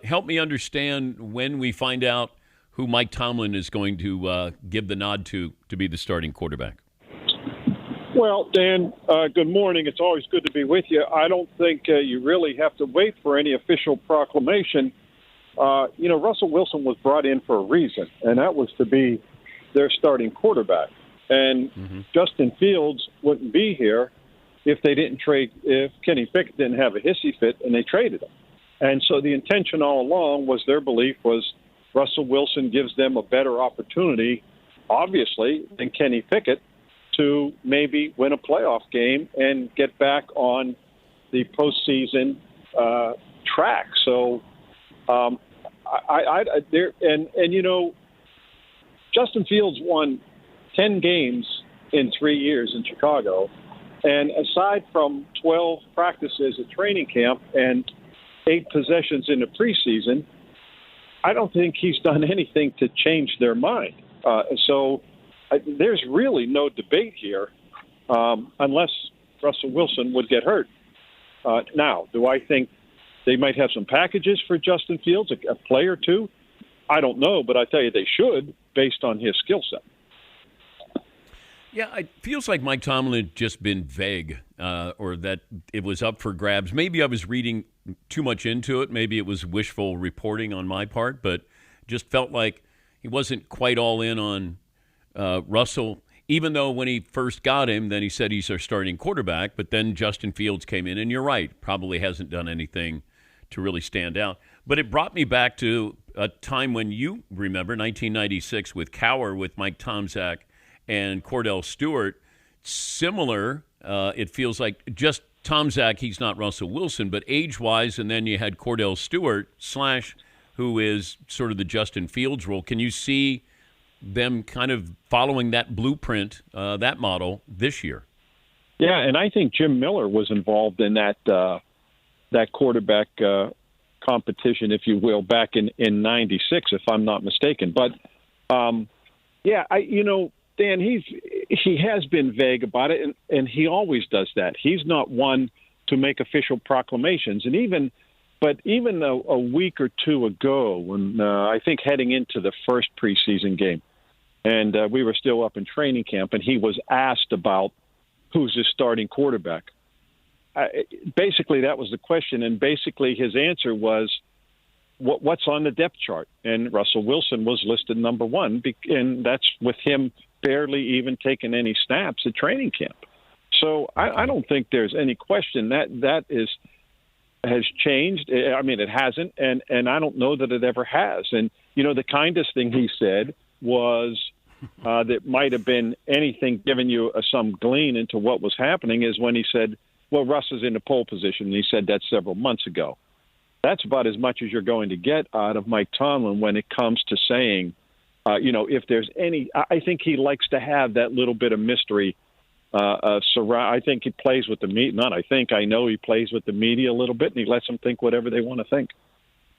help me understand when we find out who Mike Tomlin is going to give the nod to be the starting quarterback. Well, Dan, good morning. It's always good to be with you. I don't think you really have to wait for any official proclamation. Russell Wilson was brought in for a reason, and that was to be their starting quarterback. And Justin Fields wouldn't be here if Kenny Pickett didn't have a hissy fit and they traded him. And so the intention all along was their belief was Russell Wilson gives them a better opportunity, obviously, than Kenny Pickett to maybe win a playoff game and get back on the postseason track. So, Justin Fields won 10 games in 3 years in Chicago, and aside from 12 practices at training camp and 8 possessions in the preseason, I don't think he's done anything to change their mind. There's really no debate here unless Russell Wilson would get hurt. Now, do I think they might have some packages for Justin Fields, a play or two? I don't know, but I tell you they should based on his skill set. Yeah, it feels like Mike Tomlin had just been vague or that it was up for grabs. Maybe I was reading too much into it. Maybe it was wishful reporting on my part, but just felt like he wasn't quite all in on Russell, even though when he first got him, then he said he's our starting quarterback, but then Justin Fields came in, and you're right, probably hasn't done anything to really stand out. But it brought me back to a time when you remember, 1996, with Cowher, with Mike Tomczak and Cordell Stewart. Similar, it feels like just Tomczak, he's not Russell Wilson, but age-wise, and then you had Cordell Stewart, who is sort of the Justin Fields role. Can you see them kind of following that blueprint, that model this year? Yeah, and I think Jim Miller was involved in that quarterback competition, if you will, back in '96, if I'm not mistaken. But Dan, he has been vague about it, and he always does that. He's not one to make official proclamations, and even a week or two ago, when I think heading into the first preseason game, and we were still up in training camp, and he was asked about who's his starting quarterback. Basically, that was the question, and basically his answer was, what's on the depth chart? And Russell Wilson was listed number one, and that's with him barely even taking any snaps at training camp. So I don't think there's any question that has changed. I mean, it hasn't, and I don't know that it ever has. And, the kindest thing he said was that might have been anything giving you some glean into what was happening is when he said, well, Russ is in the pole position, and he said that several months ago. That's about as much as you're going to get out of Mike Tomlin when it comes to saying, if there's any – I think he likes to have that little bit of mystery I think he plays with the media. I know he plays with the media a little bit, and he lets them think whatever they want to think.